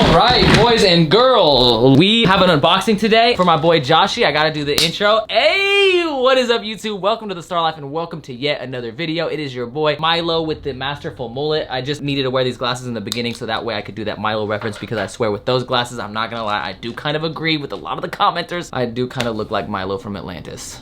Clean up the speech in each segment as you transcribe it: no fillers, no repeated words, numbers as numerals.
Alright, boys and girls, we have an unboxing today for my boy Joshy. I gotta do the intro. Hey, what is up YouTube? Welcome to the Star Life and welcome to yet another video. It is your boy Milo with the masterful mullet. I just needed to wear these glasses in the beginning so that way I could do that Milo reference, because I swear with those glasses, I'm not gonna lie, I do kind of agree with a lot of the commenters. I do kind of look like Milo from Atlantis.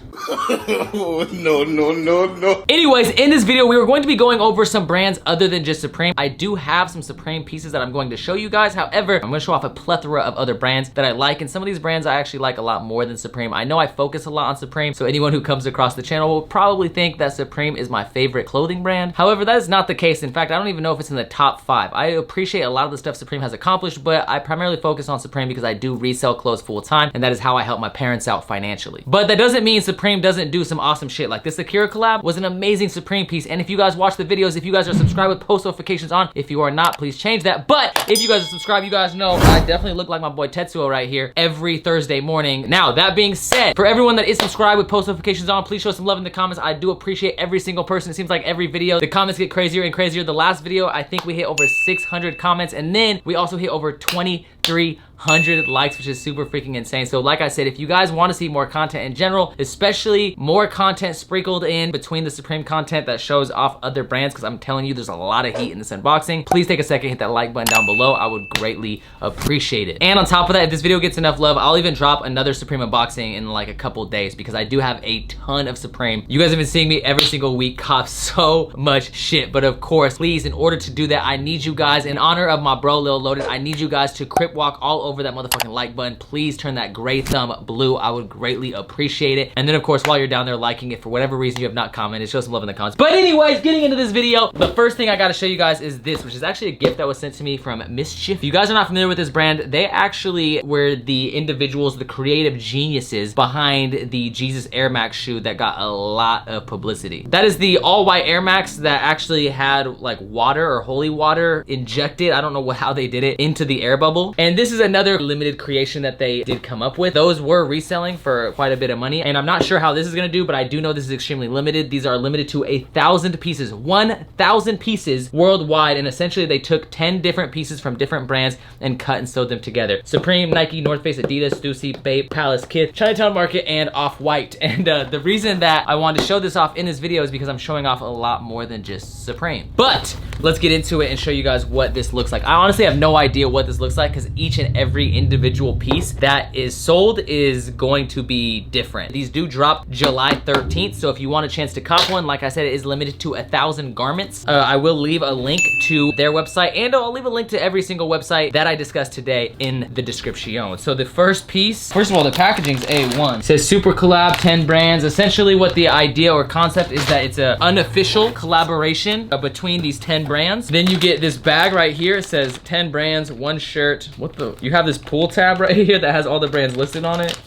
No. Anyways, in this video, we were going to be going over some brands other than just Supreme. I do have some Supreme pieces that I'm going to show you guys. However, I'm gonna show off a plethora of other brands that I like, and some of these brands I actually like a lot more than Supreme. I know I focus a lot on Supreme, so anyone who comes across the channel will probably think that Supreme is my favorite clothing brand. However, that is not the case. In fact, I don't even know if it's in the top 5. I appreciate a lot of the stuff Supreme has accomplished, but I primarily focus on Supreme because I do resell clothes full time, and that is how I help my parents out financially. But that doesn't mean Supreme doesn't do some awesome shit. Like this Akira collab was an amazing Supreme piece, and if you guys watch the videos, if you guys are subscribed with post notifications on, if you are not, please change that. But if you guys are subscribed, you guys know I definitely look like my boy Tetsuo right here every Thursday morning. Now, that being said, for everyone that is subscribed with post notifications on, please show some love in the comments. I do appreciate every single person. It seems like every video, the comments get crazier and crazier. The last video, I think we hit over 600 comments, and then we also hit over 2,300 likes, which is super freaking insane. So like I said, if you guys want to see more content in general, especially more content sprinkled in between the Supreme content that shows off other brands, because I'm telling you there's a lot of heat in this unboxing, please take a second, hit that like button down below. I would greatly appreciate it. And on top of that, if this video gets enough love, I'll even drop another Supreme unboxing in like a couple days, because I do have a ton of Supreme. You guys have been seeing me every single week cop so much shit, but of course, please, in order to do that, I need you guys, in honor of my bro Lil Loaded, I need you guys to crip walk all over that motherfucking like button. Please turn that gray thumb blue. I would greatly appreciate it. And then of course, while you're down there liking it, for whatever reason you have not commented, show some love in the comments. But anyways, getting into this video, the first thing I gotta show you guys is this, which is actually a gift that was sent to me from MSCHF. If you guys are not familiar with this brand, they actually were the individuals, the creative geniuses behind the Jesus Air Max shoe that got a lot of publicity. That is the all white Air Max that actually had like water or holy water injected, I don't know how they did it, into the air bubble. And this is another limited creation that they did come up with. Those were reselling for quite a bit of money, and I'm not sure how this is gonna do, but I do know this is extremely limited. These are limited to 1,000 pieces, 1,000 pieces worldwide, and essentially they took 10 different pieces from different brands and cut and sewed them together. Supreme, Nike, North Face, Adidas, Stussy, Bape, Palace, Kith, Chinatown Market, and Off-White. And the reason that I wanted to show this off in this video is because I'm showing off a lot more than just Supreme. But let's get into it and show you guys what this looks like. I honestly have no idea what this looks like, because each and every individual piece that is sold is going to be different. These do drop July 13th, so if you want a chance to cop one, like I said, it is limited to 1,000 garments. I will leave a link to their website, and I'll leave a link to every single website that I discussed today in the description. So the first piece, first of all, the packaging's A1. It says Super Collab, 10 brands. Essentially what the idea or concept is that it's an unofficial collaboration between these 10 brands. Then you get this bag right here. It says 10 brands, 1 shirt. What the? You have this pull tab right here that has all the brands listed on it.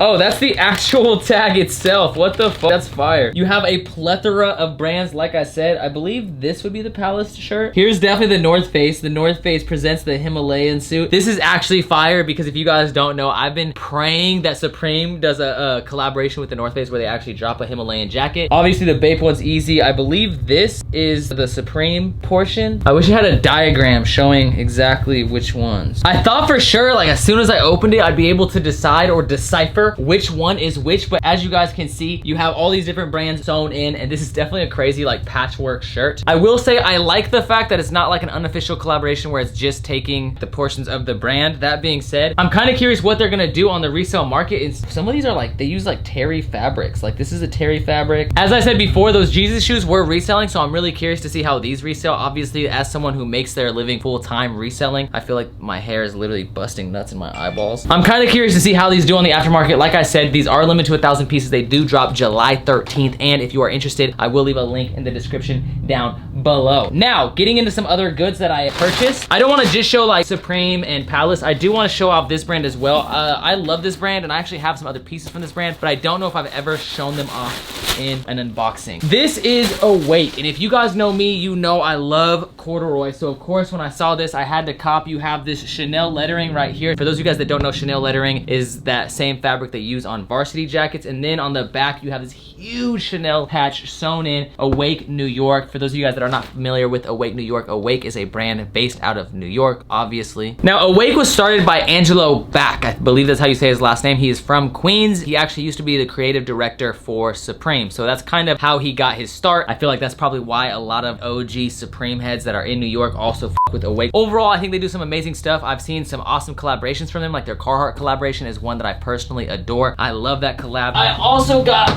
Oh, that's the actual tag itself. What the fuck? That's fire. You have a plethora of brands. Like I said, I believe this would be the Palace shirt. Here's definitely the North Face. The North Face presents the Himalayan suit. This is actually fire, because if you guys don't know, I've been praying that Supreme does a collaboration with the North Face where they actually drop a Himalayan jacket. Obviously, the Bape one's easy. I believe this is the Supreme portion. I wish I had a diagram showing exactly which ones. I thought for sure, like as soon as I opened it, I'd be able to decide or decipher which one is which, but as you guys can see, you have all these different brands sewn in, and this is definitely a crazy like patchwork shirt. I will say I like the fact that it's not like an unofficial collaboration where it's just taking the portions of the brand. That being said, I'm kind of curious what they're gonna do on the resale market. Some of these are like, they use like terry fabrics. Like this is a terry fabric. As I said before, those Jesus shoes were reselling, so I'm really curious to see how these resell. Obviously, as someone who makes their living full-time reselling, I feel like my hair is literally busting nuts in my eyeballs. I'm kind of curious to see how these do on the aftermarket. Like I said, these are limited to 1,000 pieces. They do drop July 13th, and if you are interested, I will leave a link in the description down below. Now, getting into some other goods that I purchased. I don't want to just show like Supreme and Palace. I do want to show off this brand as well. I love this brand, and I actually have some other pieces from this brand, but I don't know if I've ever shown them off in an unboxing. This is a weight, and if you guys know me, you know I love corduroy. So of course, when I saw this, I had to cop. You have this Chanel lettering right here. For those of you guys that don't know, Chanel lettering is that same fabric they use on varsity jackets, and then on the back you have this huge Chanel patch sewn in. Awake New York. For those of you guys that are not familiar with Awake New York, Awake is a brand based out of New York, obviously. Now, Awake was started by Angelo Back. I believe that's how you say his last name. He is from Queens. He actually used to be the creative director for Supreme. So that's kind of how he got his start. I feel like that's probably why a lot of OG Supreme heads that are in New York also with Awake. Overall, I think they do some amazing stuff. I've seen some awesome collaborations from them, like their Carhartt collaboration is one that I personally adore. I love that collab. I also got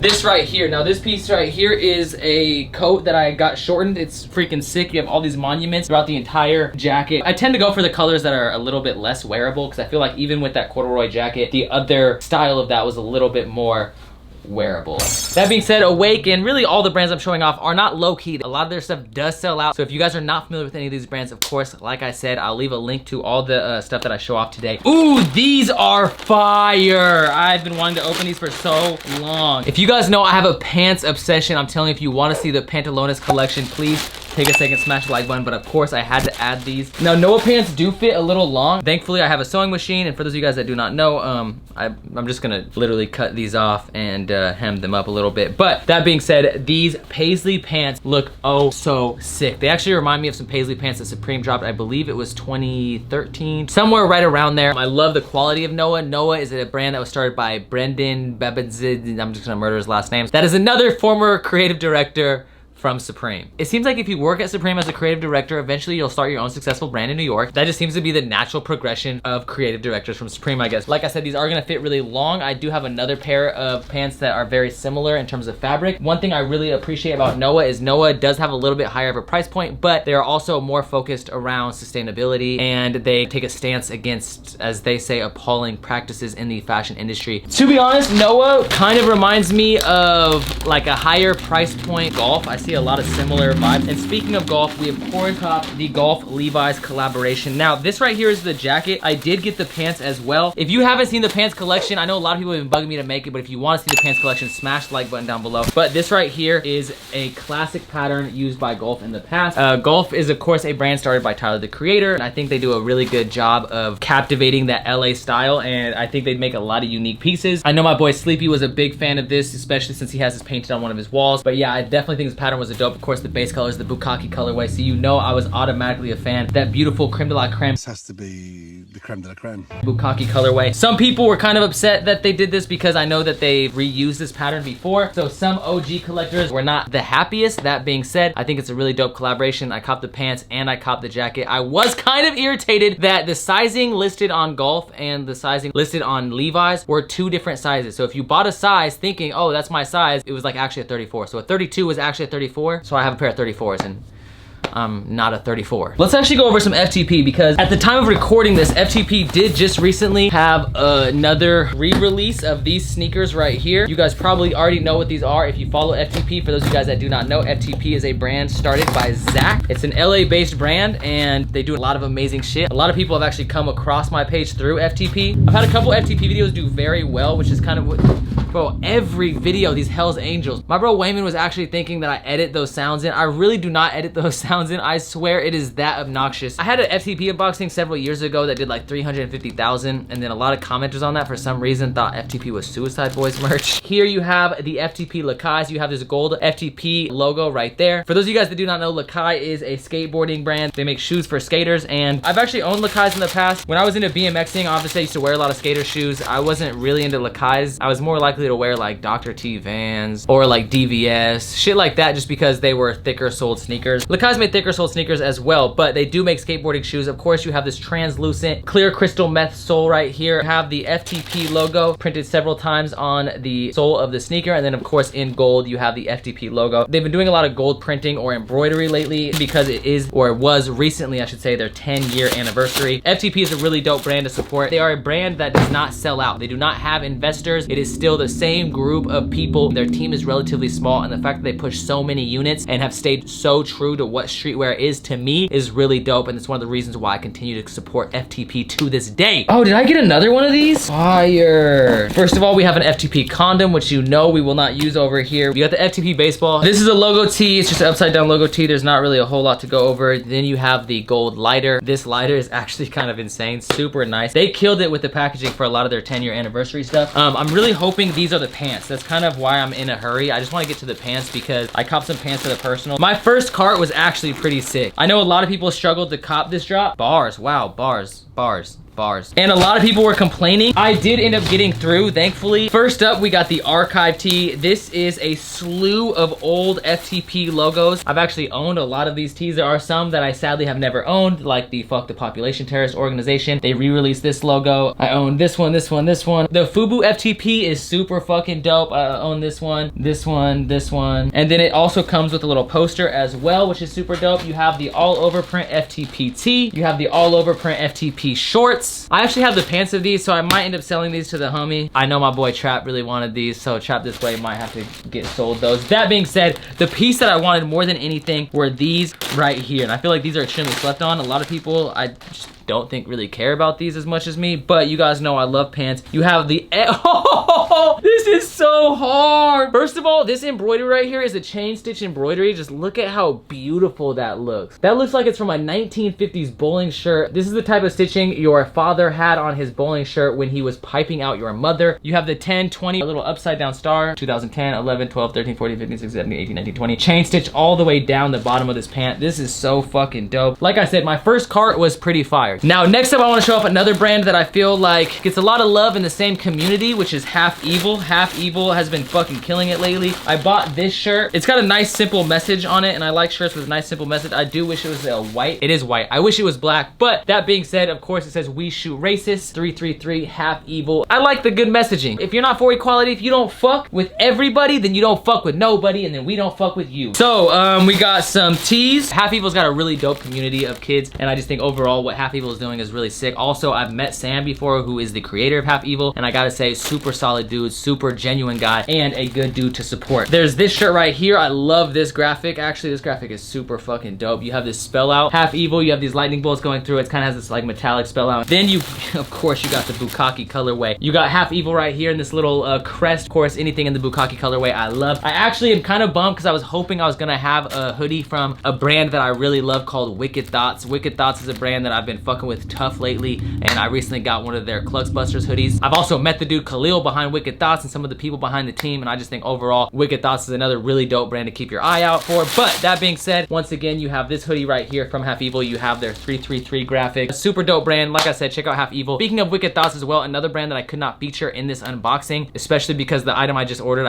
this right here. Now this piece right here is a coat that I got shortened. It's freaking sick. You have all these monuments throughout the entire jacket. I tend to go for the colors that are a little bit less wearable because I feel like even with that corduroy jacket, the other style of that was a little bit more wearable. That being said, Awake and really all the brands I'm showing off are not low-key. A lot of their stuff does sell out. So if you guys are not familiar with any of these brands, of course, like I said, I'll leave a link to all the stuff that I show off today. Ooh, these are fire. I've been wanting to open these for so long. If you guys know I have a pants obsession, I'm telling you, if you want to see the Pantalones collection, please take a second, smash the like button, but of course I had to add these. Now Noha pants do fit a little long. Thankfully I have a sewing machine, and for those of you guys that do not know, I'm just gonna literally cut these off and hem them up a little bit. But that being said, these Paisley pants look oh so sick. They actually remind me of some Paisley pants that Supreme dropped. I believe it was 2013, somewhere right around there. I love the quality of Noha. Noha is a brand that was started by Brendan Bebenzid. I'm just gonna murder his last name. That is another former creative director from Supreme. It seems like if you work at Supreme as a creative director, eventually you'll start your own successful brand in New York. That just seems to be the natural progression of creative directors from Supreme, I guess. Like I said, these are gonna fit really long. I do have another pair of pants that are very similar in terms of fabric. One thing I really appreciate about Noha is Noha does have a little bit higher of a price point, but they are also more focused around sustainability, and they take a stance against, as they say, appalling practices in the fashion industry. To be honest, Noha kind of reminds me of like a higher price point Golf. I see a lot of similar vibes. And speaking of Golf, we of course copped the Golf Levi's collaboration. Now this right here is the jacket. I did get the pants as well. If you haven't seen the pants collection, I know a lot of people have been bugging me to make it, but if you want to see the pants collection, smash the like button down below. But this right here is a classic pattern used by Golf in the past. Golf is of course a brand started by Tyler the Creator, and I think they do a really good job of captivating that LA style, and I think they'd make a lot of unique pieces. I know my boy Sleepy was a big fan of this, especially since he has this painted on one of his walls. But yeah, I definitely think this pattern was a dope. Of course, the base color is the Bukkake colorway, so you know I was automatically a fan. That beautiful creme de la creme. This has to be the creme de la creme. Bukkake colorway. Some people were kind of upset that they did this because I know that they reused this pattern before, so some OG collectors were not the happiest. That being said, I think it's a really dope collaboration. I copped the pants and I copped the jacket. I was kind of irritated that the sizing listed on Golf and the sizing listed on Levi's were two different sizes. So if you bought a size thinking, oh, that's my size, it was like actually a 34. So a 32 was actually a 34. So I have a pair of 34s, and I'm not a 34. Let's actually go over some FTP, because at the time of recording this, FTP did just recently have another re-release of these sneakers right here. You guys probably already know what these are if you follow FTP. For those of you guys that do not know, FTP is a brand started by Zach. It's an LA-based brand, and they do a lot of amazing shit. A lot of people have actually come across my page through FTP. I've had a couple FTP videos do very well, which is kind of what, bro, every video, these Hell's Angels. My bro Wayman was actually thinking that I edit those sounds in. I really do not edit those sounds in. I swear it is that obnoxious. I had an FTP unboxing several years ago that did like 350,000, and then a lot of commenters on that for some reason thought FTP was Suicide Boys merch. Here you have the FTP Lacai's. You have this gold FTP logo right there. For those of you guys that do not know, Lacai is a skateboarding brand. They make shoes for skaters, and I've actually owned Lacai's in the past. When I was into BMXing, obviously I used to wear a lot of skater shoes. I wasn't really into Lacai's. I was more likely to wear like Dr. T Vans or like DVS, shit like that, just because they were thicker soled sneakers. Lacai's made thicker soled sneakers as well, but they do make skateboarding shoes. Of course, you have this translucent clear crystal meth sole right here. Have the FTP logo printed several times on the sole of the sneaker, and then of course in gold you have the FTP logo. They've been doing a lot of gold printing or embroidery lately because it is, or it was recently I should say, their 10-year anniversary. FTP is a really dope brand to support. They are a brand that does not sell out. They do not have investors. It is still the same group of people. Their team is relatively small, and the fact that they push so many units and have stayed so true to what streetwear is, to me, is really dope, and it's one of the reasons why I continue to support FTP to this day. Oh, did I get another one of these? Fire. First of all, we have an FTP condom, which you know we will not use over here. We got the FTP baseball. This is a logo tee. It's just an upside down logo tee. There's not really a whole lot to go over. Then you have the gold lighter. This lighter is actually kind of insane. Super nice. They killed it with the packaging for a lot of their 10-year anniversary stuff. I'm really hoping hoping these are the pants. That's kind of why I'm in a hurry. I just want to get to the pants because I copped some pants for the personal. My first cart was actually pretty sick. I know a lot of people struggled to cop this drop. Bars, wow, bars. And a lot of people were complaining. I did end up getting through, thankfully. First up, we got the archive tee. This is a slew of old FTP logos. I've actually owned a lot of these tees. There are some that I sadly have never owned, like the Fuck the Population Terrorist Organization. They re-released this logo. I own this one, this one, this one. The FUBU FTP is super fucking dope. I own this one, this one, this one. And then it also comes with a little poster as well, which is super dope. You have the all over print FTP tee. You have the all over print FTP shorts. I actually have the pants of these, so I might end up selling these to the homie. I know my boy Trap really wanted these, so Trap This Way might have to get sold those. That being said, the piece that I wanted more than anything were these right here. And I feel like these are extremely slept on. A lot of people, I just don't think really care about these as much as me, but you guys know I love pants. You have the, oh, this is so hard. First of all, this embroidery right here is a chain stitch embroidery. Just look at how beautiful that looks. That looks like it's from a 1950s bowling shirt. This is the type of stitching your father had on his bowling shirt when he was piping out your mother. You have the 10, 20, a little upside down star, 2010, 11, 12, 13, 14, 15, 16, 17, 18, 19, 20. Chain stitch all the way down the bottom of this pant. This is so fucking dope. Like I said, my first cart was pretty fire. Now, next up, I want to show off another brand that I feel like gets a lot of love in the same community, which is Half Evil. Half Evil has been fucking killing it lately. I bought this shirt. It's got a nice, simple message on it, and I like shirts with a nice, simple message. I do wish it was white. It is white. I wish it was black, but that being said, of course, it says "We Shoot Racists," 333, Half Evil. I like the good messaging. If you're not for equality, if you don't fuck with everybody, then you don't fuck with nobody, and then we don't fuck with you. So, we got some tees. Half Evil's got a really dope community of kids, and I just think overall what Half Evil is doing is really sick. Also, I've met Sam before, who is the creator of Half Evil, and I gotta say, super solid dude, super genuine guy, and a good dude to support. There's this shirt right here. I love this graphic. Actually, this graphic is super fucking dope. You have this spell out, Half Evil. You have these lightning bolts going through. It kind of has this like metallic spell out. Then you, of course, you got the Bukkake colorway. You got Half Evil right here in this little crest. Of course, anything in the Bukkake colorway I love. I actually am kind of bummed because I was hoping I was gonna have a hoodie from a brand that I really love called Wckdthghts. Wckdthghts is a brand that I've been fucking with tough lately, and I recently got one of their Cluxbusters hoodies. I've also met the dude Khalil behind Wckdthghts and some of the people behind the team, and I just think overall Wckdthghts is another really dope brand to keep your eye out for. But that being said, once again, you have this hoodie right here from Half Evil. You have their 333 graphic. A super dope brand. Like I said, check out Half Evil. Speaking of Wckdthghts as well, another brand that I could not feature in this unboxing, especially because the item I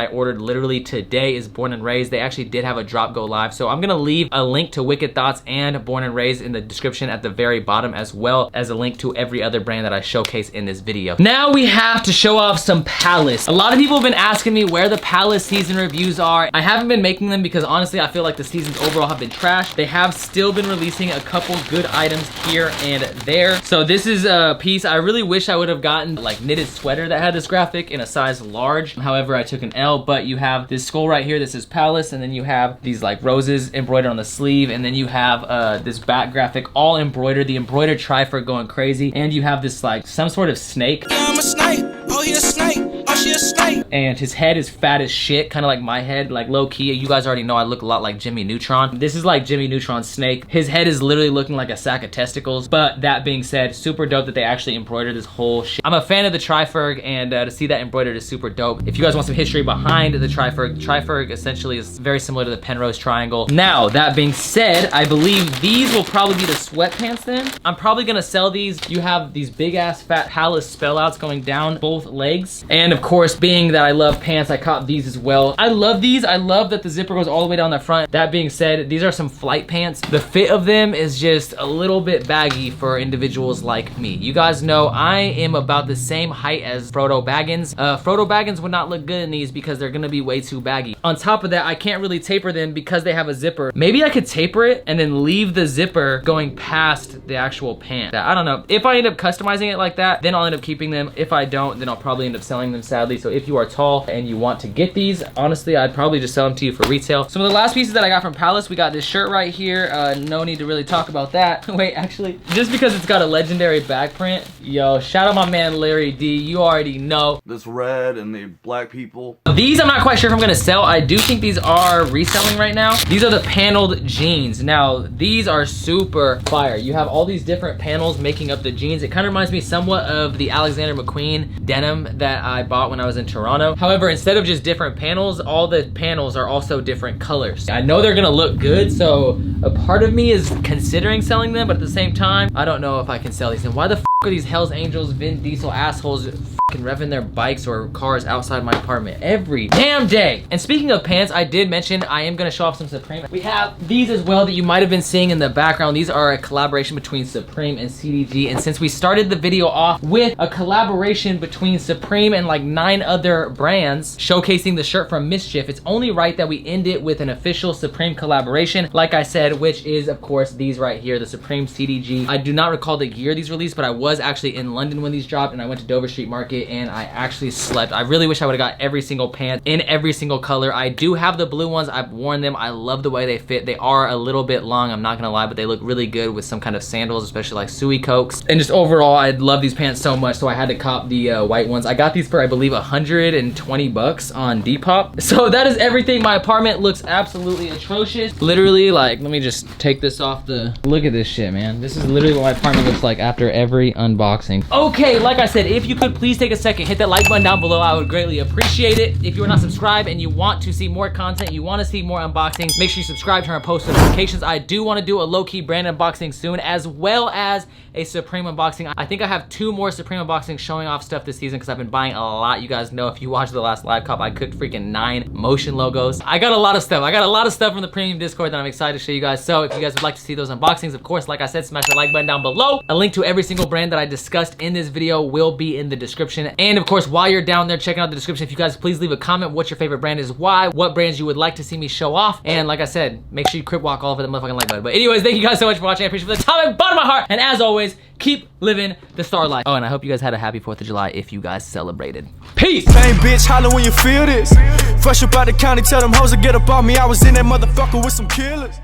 ordered literally today, is Born and Raised. They actually did have a drop go live, so I'm gonna leave a link to Wckdthghts and Born and Raised in the description at the very bottom, as well as a link to every other brand that I showcase in this video. Now we have to show off some Palace. A lot of people have been asking me where the Palace season reviews are. I haven't been making them because honestly I feel like the seasons overall have been trash. They have still been releasing a couple good items here and there. So this is a piece I really wish I would have gotten, like knitted sweater that had this graphic in a size large. However, I took an L, but you have this skull right here. This is Palace, and then you have these like roses embroidered on the sleeve, and then you have this back graphic all embroidered, the embroidered triford going crazy, and you have this like some sort of snake. Yeah, I'm a snake. Oh, he a snake. Oh, she a snake. And his head is fat as shit, kind of like my head, like low key. You guys already know I look a lot like Jimmy Neutron. This is like Jimmy Neutron's snake. His head is literally looking like a sack of testicles. But that being said, super dope that they actually embroidered this whole shit. I'm a fan of the Triferg, and to see that embroidered is super dope. If you guys want some history behind the Triferg essentially is very similar to the Penrose Triangle. Now, that being said, I believe these will probably be the sweatpants then. I'm probably gonna sell these. You have these big ass fat Palace spell outs going down both legs. And of course, being that I love pants, I caught these as well. I love these. I love that the zipper goes all the way down the front. That being said, these are some flight pants. The fit of them is just a little bit baggy for individuals like me. You guys know I am about the same height as Frodo Baggins. Frodo Baggins would not look good in these because they're gonna be way too baggy. On top of that, I can't really taper them because they have a zipper. Maybe I could taper it and then leave the zipper going past the actual pant. I don't know. If I end up customizing it like that, then I'll end up keeping them. If I don't, then I'll probably end up selling them, sadly. So if you are tall and you want to get these, honestly, I'd probably just sell them to you for retail. Some of the last pieces that I got from Palace, we got this shirt right here. No need to really talk about that. Wait, actually, just because it's got a legendary back print, yo, shout out my man Larry D. You already know. This red and the black people. These I'm not quite sure if I'm gonna sell. I do think these are reselling right now. These are the paneled jeans. Now, these are super fire. You have all these different panels making up the jeans. It kind of reminds me somewhat of the Alexander McQueen denim that I bought when I was in Toronto. However, instead of just different panels, all the panels are also different colors. I know they're gonna look good, so a part of me is considering selling them, but at the same time, I don't know if I can sell these. And why the f are these Hells Angels, Vin Diesel assholes fucking revving their bikes or cars outside my apartment every damn day? And speaking of pants, I did mention I am gonna show off some Supreme. We have these as well that you might have been seeing in the background. These are a collaboration between Supreme and CDG. And since we started the video off with a collaboration between Supreme and like 9 other brands showcasing the shirt from MSCHF, it's only right that we end it with an official Supreme collaboration, like I said, which is of course these right here, the Supreme CDG. I do not recall the year these released, but I was actually in London when these dropped, and I went to Dover Street Market and I actually slept. I really wish I would have got every single pant in every single color. I do have the blue ones. I've worn them. I love the way they fit. They are a little bit long, I'm not gonna lie, but they look really good with some kind of sandals, especially like Suey Cokes. And just overall, I love these pants so much, so I had to cop the white ones. I got these for, I believe, 120 bucks on Depop. So that is everything. My apartment looks absolutely atrocious. Literally, like, let me just take this off the, look at this shit, man. This is literally what my apartment looks like after every unboxing. Okay, like I said, if you could please take a second, hit that like button down below. I would greatly appreciate it. If you are not subscribed and you want to see more content, you want to see more unboxing, make sure you subscribe, turn on post notifications. I do want to do a low-key brand unboxing soon, as well as a Supreme unboxing. I think I have 2 more Supreme unboxings showing off stuff this season because I've been buying a lot. You guys know, if you watched the last live cop, I cooked freaking 9 motion logos. I got a lot of stuff. I got a lot of stuff from the premium Discord that I'm excited to show you guys. So if you guys would like to see those unboxings, of course, like I said, smash the like button down below. A link to every single brand that I discussed in this video will be in the description. And of course, while you're down there checking out the description, if you guys please leave a comment what your favorite brand is, why, what brands you would like to see me show off. And like I said, make sure you crip walk all over the motherfucking like button. But anyways, thank you guys so much for watching. I appreciate it from the top and bottom of my heart. And as always, keep living the star life. Oh, and I hope you guys had a happy 4th of July if you guys celebrated. Peace. Bang, bitch, holler when you feel this. Fresh up out the county, tell them hoes to get up on me. I was in that motherfucker with some killers.